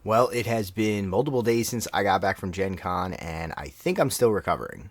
Well, it has been multiple days since I got back from Gen Con, and I think I'm still recovering.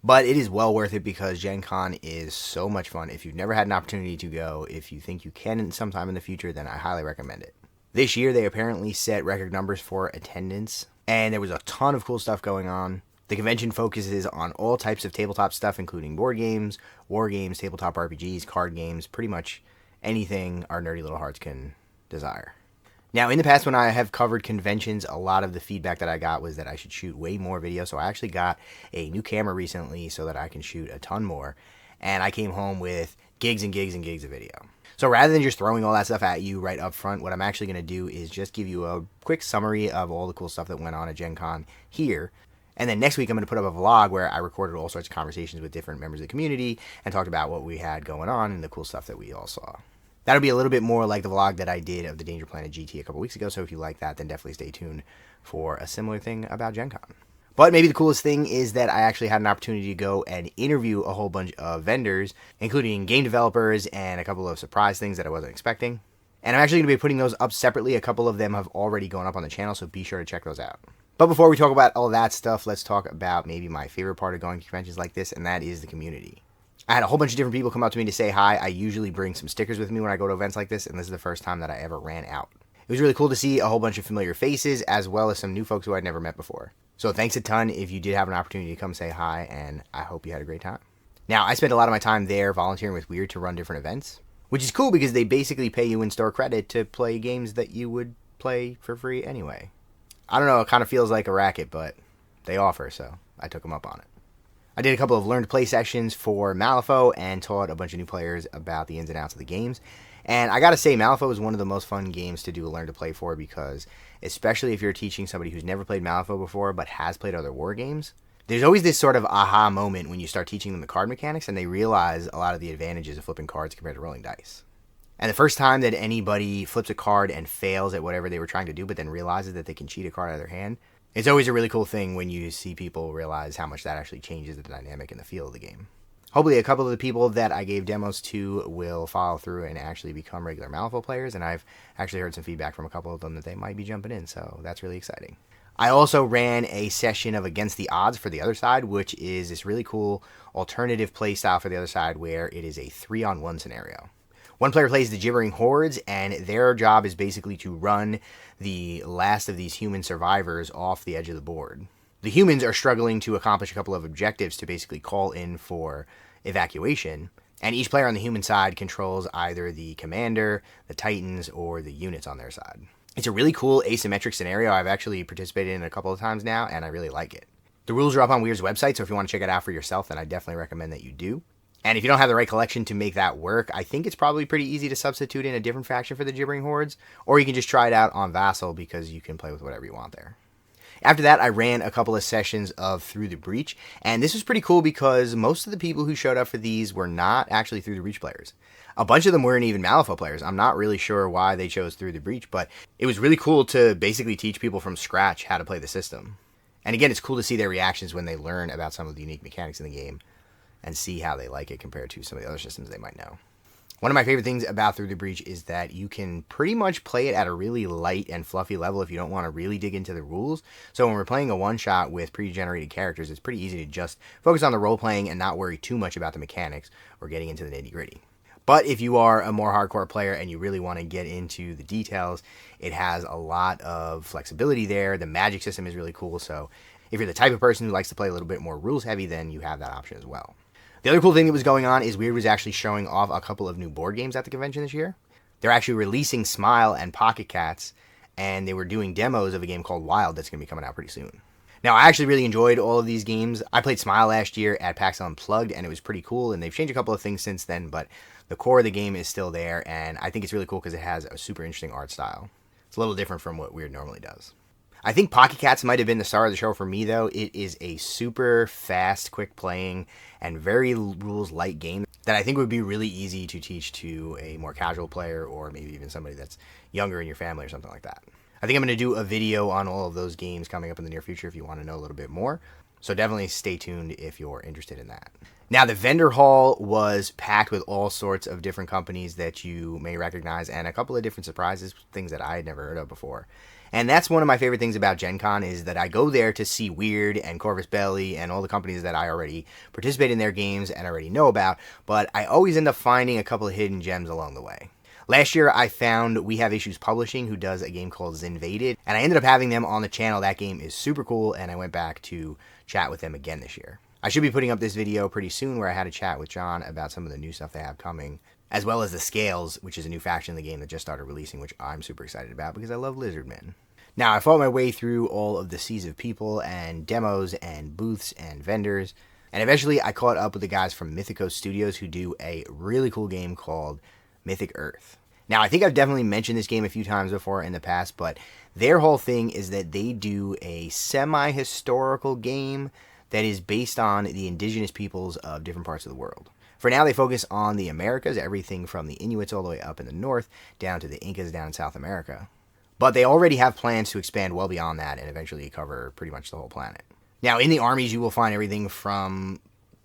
But it is well worth it because Gen Con is so much fun. If you've never had an opportunity to go, if you think you can sometime in the future, then I highly recommend it. This year, they apparently set record numbers for attendance, and there was a ton of cool stuff going on. The convention focuses on all types of tabletop stuff, including board games, war games, tabletop RPGs, card games, pretty much anything our nerdy little hearts can desire. Now, in the past, when I have covered conventions, a lot of the feedback that I got was that I should shoot way more videos. So I actually got a new camera recently so that I can shoot a ton more. And I came home with gigs and gigs and gigs of video. So rather than just throwing all that stuff at you right up front, what I'm actually going to do is just give you a quick summary of all the cool stuff that went on at Gen Con here. And then next week, I'm going to put up a vlog where I recorded all sorts of conversations with different members of the community and talked about what we had going on and the cool stuff that we all saw. That'll be a little bit more like the vlog that I did of the Danger Planet GT a couple weeks ago, so if you like that, then definitely stay tuned for a similar thing about Gen Con. But maybe the coolest thing is that I actually had an opportunity to go and interview a whole bunch of vendors, including game developers and a couple of surprise things that I wasn't expecting. And I'm actually going to be putting those up separately. A couple of them have already gone up on the channel, so be sure to check those out. But before we talk about all that stuff, let's talk about maybe my favorite part of going to conventions like this, and that is the community. I had a whole bunch of different people come up to me to say hi. I usually bring some stickers with me when I go to events like this, and this is the first time that I ever ran out. It was really cool to see a whole bunch of familiar faces, as well as some new folks who I'd never met before. So thanks a ton if you did have an opportunity to come say hi, and I hope you had a great time. Now, I spent a lot of my time there volunteering with Weird to run different events, which is cool because they basically pay you in-store credit to play games that you would play for free anyway. I don't know, it kind of feels like a racket, but they offer, so I took them up on it. I did a couple of learn to play sessions for Malifaux and taught a bunch of new players about the ins and outs of the games. And I gotta say, Malifaux is one of the most fun games to do a learn to play for because, especially if you're teaching somebody who's never played Malifaux before but has played other war games, there's always this sort of aha moment when you start teaching them the card mechanics and they realize a lot of the advantages of flipping cards compared to rolling dice. And the first time that anybody flips a card and fails at whatever they were trying to do but then realizes that they can cheat a card out of their hand, it's always a really cool thing when you see people realize how much that actually changes the dynamic and the feel of the game. Hopefully a couple of the people that I gave demos to will follow through and actually become regular Malifaux players, and I've actually heard some feedback from a couple of them that they might be jumping in, so that's really exciting. I also ran a session of Against the Odds for the other side, which is this really cool alternative play style for the other side where it is a 3-on-1 scenario. One player plays the Gibbering Hordes, and their job is basically to run the last of these human survivors off the edge of the board. The humans are struggling to accomplish a couple of objectives to basically call in for evacuation, and each player on the human side controls either the commander, the titans, or the units on their side. It's a really cool asymmetric scenario. I've actually participated in it a couple of times now, and I really like it. The rules are up on Weird's website, so if you want to check it out for yourself, then I definitely recommend that you do. And if you don't have the right collection to make that work, I think it's probably pretty easy to substitute in a different faction for the Gibbering Hordes, or you can just try it out on Vassal because you can play with whatever you want there. After that, I ran a couple of sessions of Through the Breach, and this was pretty cool because most of the people who showed up for these were not actually Through the Breach players. A bunch of them weren't even Malifaux players. I'm not really sure why they chose Through the Breach, but it was really cool to basically teach people from scratch how to play the system. And again, it's cool to see their reactions when they learn about some of the unique mechanics in the game and see how they like it compared to some of the other systems they might know. One of my favorite things about Through the Breach is that you can pretty much play it at a really light and fluffy level if you don't want to really dig into the rules. So when we're playing a one-shot with pre-generated characters, it's pretty easy to just focus on the role-playing and not worry too much about the mechanics or getting into the nitty-gritty. But if you are a more hardcore player and you really want to get into the details, it has a lot of flexibility there. The magic system is really cool, so if you're the type of person who likes to play a little bit more rules-heavy, then you have that option as well. The other cool thing that was going on is Weird was actually showing off a couple of new board games at the convention this year. They're actually releasing Smile and Pocket Cats, and they were doing demos of a game called Wild that's going to be coming out pretty soon. Now, I actually really enjoyed all of these games. I played Smile last year at PAX Unplugged, and it was pretty cool, and they've changed a couple of things since then, but the core of the game is still there, and I think it's really cool because it has a super interesting art style. It's a little different from what Weird normally does. I think Pocket Cats might have been the star of the show for me, though. It is a super fast, quick playing, and very rules light game that I think would be really easy to teach to a more casual player or maybe even somebody that's younger in your family or something like that. I think I'm going to do a video on all of those games coming up in the near future if you want to know a little bit more. So definitely stay tuned if you're interested in that. Now, the vendor hall was packed with all sorts of different companies that you may recognize and a couple of different surprises, things that I had never heard of before. And that's one of my favorite things about Gen Con is that I go there to see Weird and Corvus Belli and all the companies that I already participate in their games and already know about, but I always end up finding a couple of hidden gems along the way. Last year, I found We Have Issues Publishing, who does a game called Zinvaded, and I ended up having them on the channel. That game is super cool, and I went back to chat with them again this year. I should be putting up this video pretty soon where I had a chat with John about some of the new stuff they have coming, as well as the Scales, which is a new faction in the game that just started releasing, which I'm super excited about because I love Lizardmen. Now, I fought my way through all of the seas of people and demos and booths and vendors, and eventually I caught up with the guys from Mythicos Studios who do a really cool game called Mythic Earth. Now, I think I've definitely mentioned this game a few times before in the past, but their whole thing is that they do a semi-historical game that is based on the indigenous peoples of different parts of the world. For now, they focus on the Americas, everything from the Inuits all the way up in the north, down to the Incas down in South America. But they already have plans to expand well beyond that and eventually cover pretty much the whole planet. Now, in the armies, you will find everything from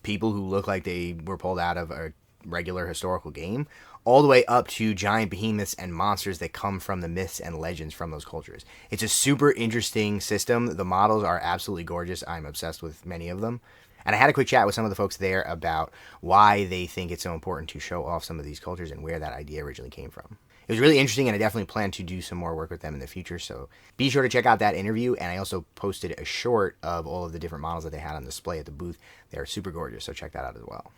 people who look like they were pulled out of a regular historical game, all the way up to giant behemoths and monsters that come from the myths and legends from those cultures. It's a super interesting system. The models are absolutely gorgeous. I'm obsessed with many of them. And I had a quick chat with some of the folks there about why they think it's so important to show off some of these cultures and where that idea originally came from. It was really interesting, and I definitely plan to do some more work with them in the future, so be sure to check out that interview. And I also posted a short of all of the different models that they had on display at the booth. They're super gorgeous, so check that out as well.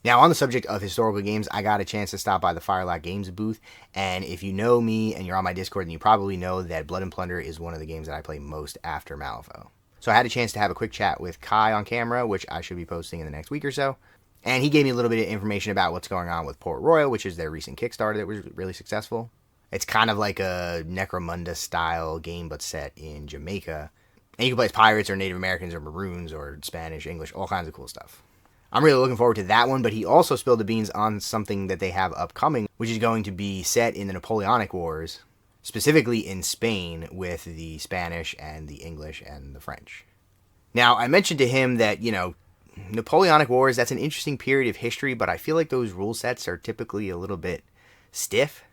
Now, on the subject of historical games, I got a chance to stop by the Firelot Games booth, and if you know me and you're on my Discord, then you probably know that Blood and Plunder is one of the games that I play most after Malifaux. So I had a chance to have a quick chat with Kai on camera, which I should be posting in the next week or so, and he gave me a little bit of information about what's going on with Port Royal, which is their recent Kickstarter that was really successful. It's kind of like a Necromunda-style game, but set in Jamaica, and you can play as pirates or Native Americans or Maroons or Spanish, English, all kinds of cool stuff. I'm really looking forward to that one, but he also spilled the beans on something that they have upcoming, which is going to be set in the Napoleonic Wars, specifically in Spain with the Spanish and the English and the French. Now, I mentioned to him that, Napoleonic Wars, that's an interesting period of history, but I feel like those rule sets are typically a little bit stiff.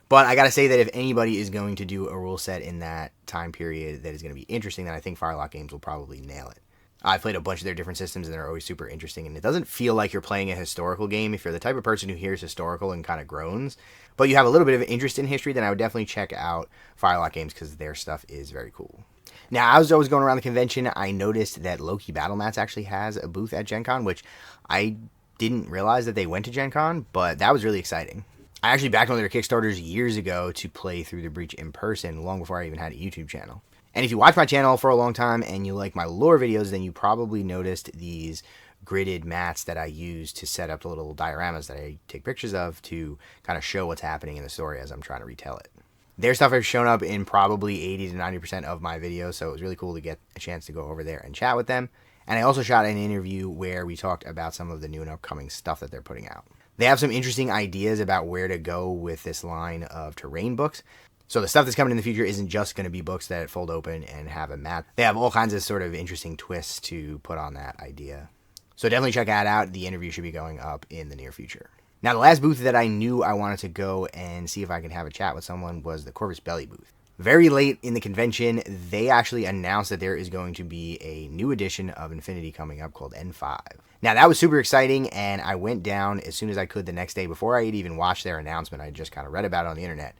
But I gotta say that if anybody is going to do a rule set in that time period that is going to be interesting, then I think Firelot Games will probably nail it. I've played a bunch of their different systems, and they're always super interesting, and it doesn't feel like you're playing a historical game if you're the type of person who hears historical and kind of groans, but you have a little bit of interest in history, then I would definitely check out Firelot Games because their stuff is very cool. Now, as I was going around the convention, I noticed that Loki Battlemats actually has a booth at Gen Con, which I didn't realize that they went to Gen Con, but that was really exciting. I actually backed one of their Kickstarters years ago to play through the Breach in person, long before I even had a YouTube channel. And if you watch my channel for a long time and you like my lore videos, then you probably noticed these gridded mats that I use to set up the little dioramas that I take pictures of to kind of show what's happening in the story as I'm trying to retell it. Their stuff has shown up in probably 80 to 90% of my videos, so it was really cool to get a chance to go over there and chat with them. And I also shot an interview where we talked about some of the new and upcoming stuff that they're putting out. They have some interesting ideas about where to go with this line of terrain books. So the stuff that's coming in the future isn't just going to be books that fold open and have a map. They have all kinds of sort of interesting twists to put on that idea. So definitely check that out. The interview should be going up in the near future. Now, the last booth that I knew I wanted to go and see if I could have a chat with someone was the Corvus Belli booth. Very late in the convention, they actually announced that there is going to be a new edition of Infinity coming up called N5. Now, that was super exciting, and I went down as soon as I could the next day. Before I had even watched their announcement, I just kind of read about it on the internet.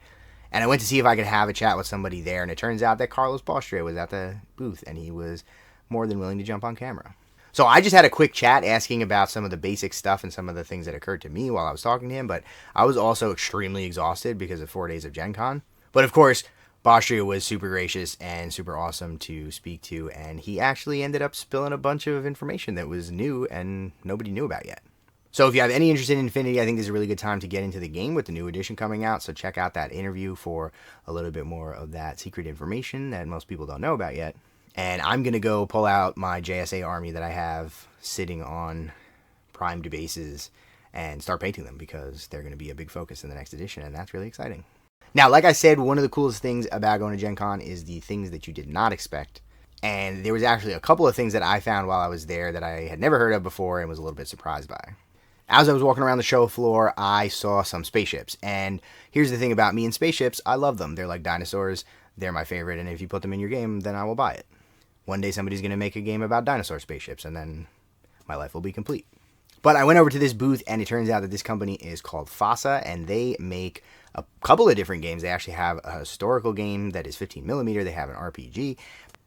And I went to see if I could have a chat with somebody there, and it turns out that Carlos Bostria was at the booth, and he was more than willing to jump on camera. So I just had a quick chat asking about some of the basic stuff and some of the things that occurred to me while I was talking to him, but I was also extremely exhausted because of 4 days of Gen Con. But of course, Bostria was super gracious and super awesome to speak to, and he actually ended up spilling a bunch of information that was new and nobody knew about yet. So if you have any interest in Infinity, I think this is a really good time to get into the game with the new edition coming out. So check out that interview for a little bit more of that secret information that most people don't know about yet. And I'm going to go pull out my JSA army that I have sitting on primed bases and start painting them because they're going to be a big focus in the next edition, and that's really exciting. Now, like I said, one of the coolest things about going to Gen Con is the things that you did not expect. And there was actually a couple of things that I found while I was there that I had never heard of before and was a little bit surprised by. As I was walking around the show floor, I saw some spaceships. And here's the thing about me and spaceships, I love them. They're like dinosaurs. They're my favorite, and if you put them in your game, then I will buy it. One day somebody's going to make a game about dinosaur spaceships, and then my life will be complete. But I went over to this booth, and it turns out that this company is called FASA, and they make a couple of different games. They actually have a historical game that is 15mm. They have an RPG,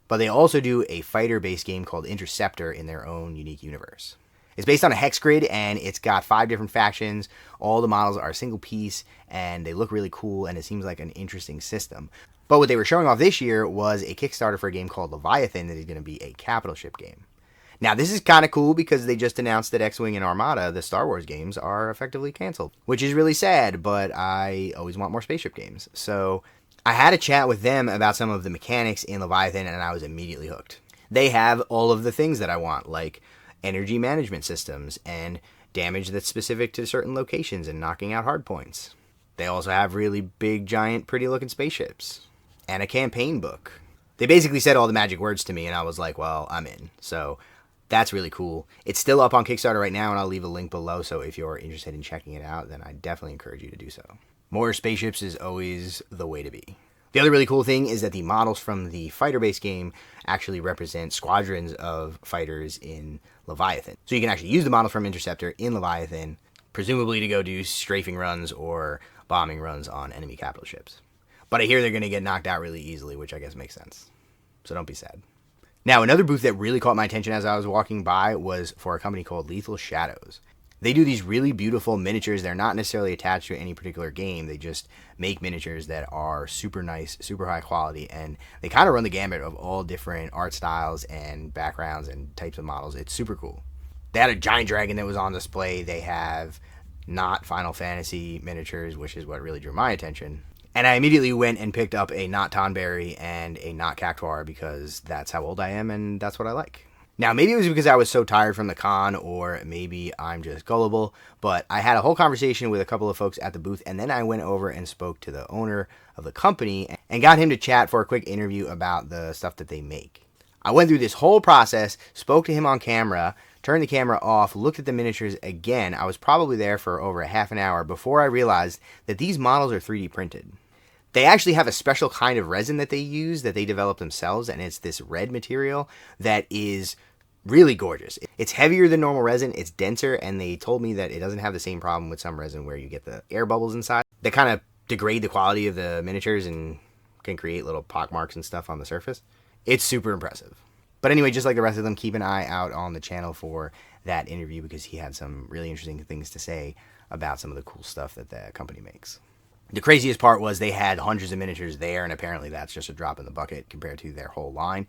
but they also do a fighter-based game called Interceptor in their own unique universe. It's based on a hex grid, and it's got 5 different factions. All the models are a single piece, and they look really cool, and it seems like an interesting system. But what they were showing off this year was a Kickstarter for a game called Leviathan that is going to be a capital ship game. Now, this is kind of cool because they just announced that X-Wing and Armada, the Star Wars games, are effectively canceled, which is really sad, but I always want more spaceship games. So I had a chat with them about some of the mechanics in Leviathan, and I was immediately hooked. They have all of the things that I want, like energy management systems and damage that's specific to certain locations and knocking out hardpoints. They also have really big, giant, pretty-looking spaceships and a campaign book. They basically said all the magic words to me, and I was like, well, I'm in. So that's really cool. It's still up on Kickstarter right now, and I'll leave a link below, so if you're interested in checking it out, then I definitely encourage you to do so. More spaceships is always the way to be. The other really cool thing is that the models from the fighter-based game actually represent squadrons of fighters in Leviathan. So you can actually use the models from Interceptor in Leviathan, presumably to go do strafing runs or bombing runs on enemy capital ships. But I hear they're going to get knocked out really easily, which I guess makes sense. So don't be sad. Now, another booth that really caught my attention as I was walking by was for a company called Lethal Shadows. They do these really beautiful miniatures. They're not necessarily attached to any particular game. They just make miniatures that are super nice, super high quality, and they kind of run the gamut of all different art styles and backgrounds and types of models. It's super cool. They had a giant dragon that was on display. They have not Final Fantasy miniatures, which is what really drew my attention. And I immediately went and picked up a not Tonberry and a not Cactuar because that's how old I am and that's what I like. Now, maybe it was because I was so tired from the con, or maybe I'm just gullible, but I had a whole conversation with a couple of folks at the booth, and then I went over and spoke to the owner of the company and got him to chat for a quick interview about the stuff that they make. I went through this whole process, spoke to him on camera, turned the camera off, looked at the miniatures again. I was probably there for over a half an hour before I realized that these models are 3D printed. They actually have a special kind of resin that they use that they develop themselves, and it's this red material that is really gorgeous. It's heavier than normal resin, it's denser, and they told me that it doesn't have the same problem with some resin where you get the air bubbles inside. They kind of degrade the quality of the miniatures and can create little pock marks and stuff on the surface. It's super impressive. But anyway, just like the rest of them, keep an eye out on the channel for that interview because he had some really interesting things to say about some of the cool stuff that the company makes. The craziest part was they had hundreds of miniatures there, and apparently that's just a drop in the bucket compared to their whole line,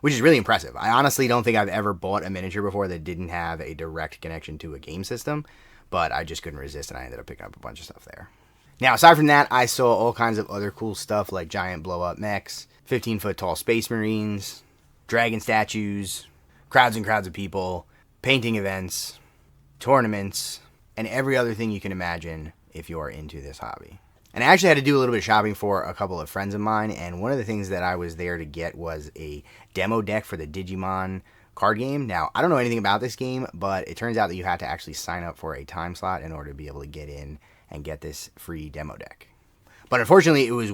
which is really impressive. I honestly don't think I've ever bought a miniature before that didn't have a direct connection to a game system, but I just couldn't resist, and I ended up picking up a bunch of stuff there. Now, aside from that, I saw all kinds of other cool stuff like giant blow-up mechs, 15-foot tall space marines, dragon statues, crowds and crowds of people, painting events, tournaments, and every other thing you can imagine if you're into this hobby. And I actually had to do a little bit of shopping for a couple of friends of mine, and one of the things that I was there to get was a demo deck for the Digimon card game. Now, I don't know anything about this game, but it turns out that you had to actually sign up for a time slot in order to be able to get in and get this free demo deck. But unfortunately, it was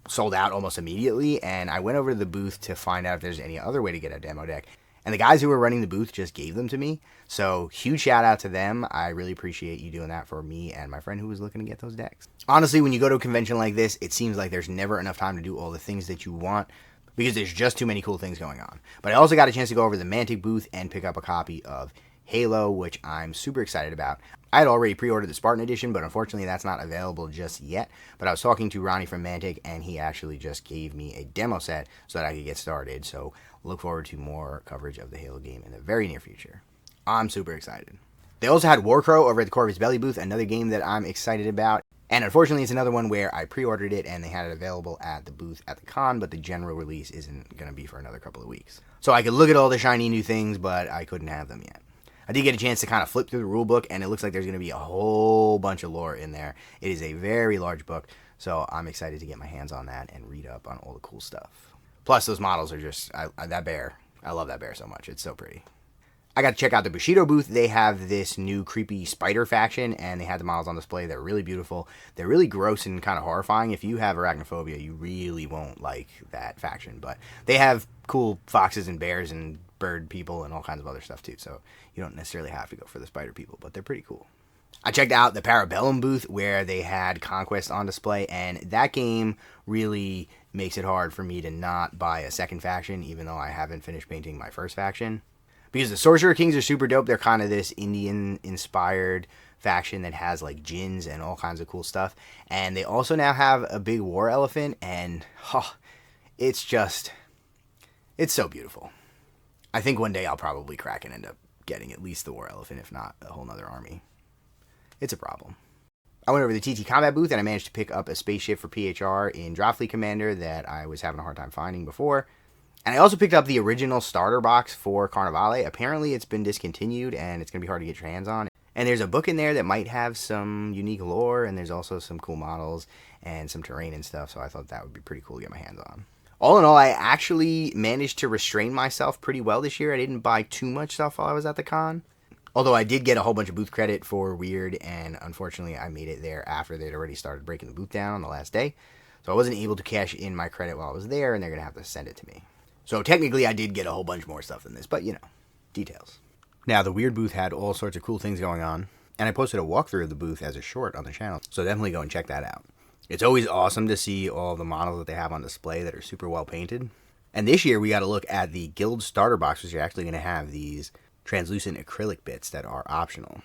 sold out almost immediately, and I went over to the booth to find out if there's any other way to get a demo deck. And the guys who were running the booth just gave them to me. So huge shout out to them. I really appreciate you doing that for me and my friend who was looking to get those decks. Honestly, when you go to a convention like this, it seems like there's never enough time to do all the things that you want because there's just too many cool things going on. But I also got a chance to go over to the Mantic booth and pick up a copy of Halo, which I'm super excited about. I had already pre-ordered the Spartan edition, but unfortunately that's not available just yet. But I was talking to Ronnie from Mantic, and he actually just gave me a demo set so that I could get started. So look forward to more coverage of the Halo game in the very near future. I'm super excited. They also had Warcrow over at the Corvus Belli booth, another game that I'm excited about. And unfortunately, it's another one where I pre-ordered it and they had it available at the booth at the con, but the general release isn't going to be for another couple of weeks. So I could look at all the shiny new things, but I couldn't have them yet. I did get a chance to kind of flip through the rulebook, and it looks like there's going to be a whole bunch of lore in there. It is a very large book, so I'm excited to get my hands on that and read up on all the cool stuff. Plus, those models are just, that bear, I love that bear so much. It's so pretty. I got to check out the Bushido booth. They have this new creepy spider faction, and they had the models on display. They're really beautiful. They're really gross and kind of horrifying. If you have arachnophobia, you really won't like that faction. But they have cool foxes and bears and bird people and all kinds of other stuff too. So you don't necessarily have to go for the spider people, but they're pretty cool. I checked out the para-bellum booth where they had Conquest on display, and that game really makes it hard for me to not buy a second faction, even though I haven't finished painting my first faction. Because the Sorcerer Kings are super dope. They're kind of this Indian-inspired faction that has like djinns and all kinds of cool stuff. And they also now have a big war elephant, and it's so beautiful. I think one day I'll probably crack and end up getting at least the war elephant, if not a whole nother army. It's a problem. I went over to the TT Combat booth, and I managed to pick up a spaceship for PHR in Drop Fleet Commander that I was having a hard time finding before. And I also picked up the original starter box for Carnivale. Apparently it's been discontinued and it's going to be hard to get your hands on. And there's a book in there that might have some unique lore, and there's also some cool models and some terrain and stuff, so I thought that would be pretty cool to get my hands on. All in all, I actually managed to restrain myself pretty well this year. I didn't buy too much stuff while I was at the con. Although I did get a whole bunch of booth credit for Weird, and unfortunately I made it there after they'd already started breaking the booth down on the last day. So I wasn't able to cash in my credit while I was there, and they're going to have to send it to me. So technically I did get a whole bunch more stuff than this, but you know, details. Now the Weird booth had all sorts of cool things going on, and I posted a walkthrough of the booth as a short on the channel, so definitely go and check that out. It's always awesome to see all the models that they have on display that are super well painted. And this year we got to look at the Guild starter box, which are actually going to have these translucent acrylic bits that are optional.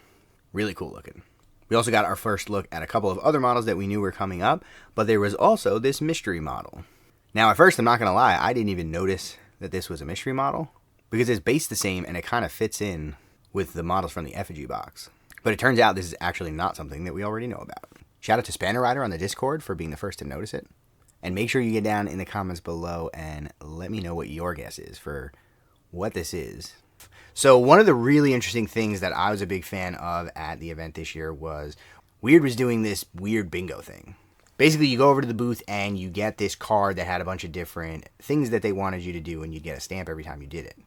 Really cool looking. We also got our first look at a couple of other models that we knew were coming up, but there was also this mystery model. Now at first, I'm not going to lie, I didn't even notice that this was a mystery model, because it's based the same and it kind of fits in with the models from the effigy box. But it turns out this is actually not something that we already know about. Shout out to Spanner Rider on the Discord for being the first to notice it. And make sure you get down in the comments below and let me know what your guess is for what this is. So one of the really interesting things that I was a big fan of at the event this year was Weird was doing this weird bingo thing. Basically, you go over to the booth and you get this card that had a bunch of different things that they wanted you to do, and you'd get a stamp every time you did it.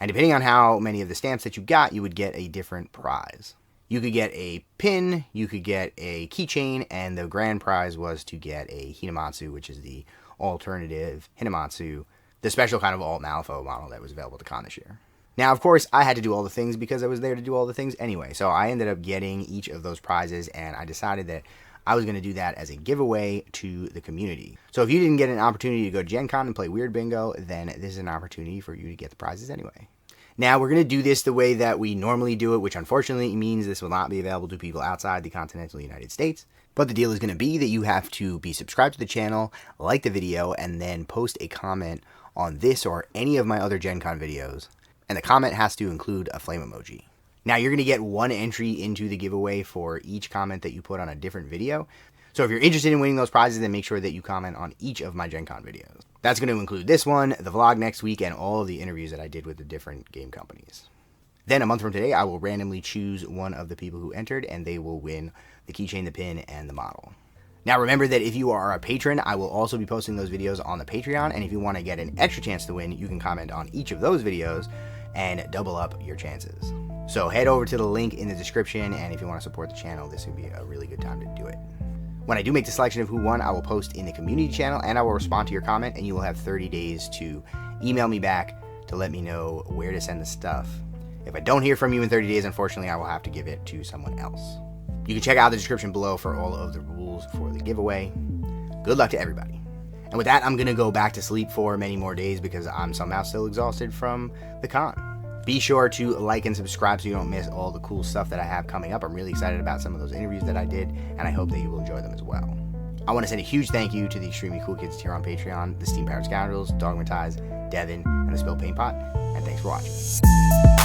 And depending on how many of the stamps that you got, you would get a different prize. You could get a pin, you could get a keychain, and the grand prize was to get a Hinamatsu, which is the alternative Hinamatsu, the special kind of alt Malifaux model that was available to con this year. Now, of course, I had to do all the things because I was there to do all the things anyway, so I ended up getting each of those prizes, and I decided that I was going to do that as a giveaway to the community. So if you didn't get an opportunity to go to Gencon and play Weird Bingo, then this is an opportunity for you to get the prizes anyway. Now, we're going to do this the way that we normally do it, which unfortunately means this will not be available to people outside the continental United States. But the deal is going to be that you have to be subscribed to the channel, like the video, and then post a comment on this or any of my other Gencon videos. And the comment has to include a flame emoji. Now, you're going to get one entry into the giveaway for each comment that you put on a different video. So if you're interested in winning those prizes, then make sure that you comment on each of my Gen Con videos. That's going to include this one, the vlog next week, and all of the interviews that I did with the different game companies. Then a month from today, I will randomly choose one of the people who entered, and they will win the keychain, the pin, and the model. Now remember that if you are a patron, I will also be posting those videos on the Patreon, and if you want to get an extra chance to win, you can comment on each of those videos and double up your chances. So head over to the link in the description, and if you want to support the channel, this would be a really good time to do it. When I do make the selection of who won, I will post in the community channel, and I will respond to your comment, and you will have 30 days to email me back to let me know where to send the stuff. If I don't hear from you in 30 days, unfortunately, I will have to give it to someone else. You can check out the description below for all of the rules for the giveaway. Good luck to everybody. And with that, I'm going to go back to sleep for many more days because I'm somehow still exhausted from the con. Be sure to like and subscribe so you don't miss all the cool stuff that I have coming up. I'm really excited about some of those interviews that I did, and I hope that you will enjoy them as well. I want to send a huge thank you to the extremely cool kids here on Patreon, the Steam Powered Scoundrels, Dogmatize, Devin, and the Spill Paint Pot, and thanks for watching.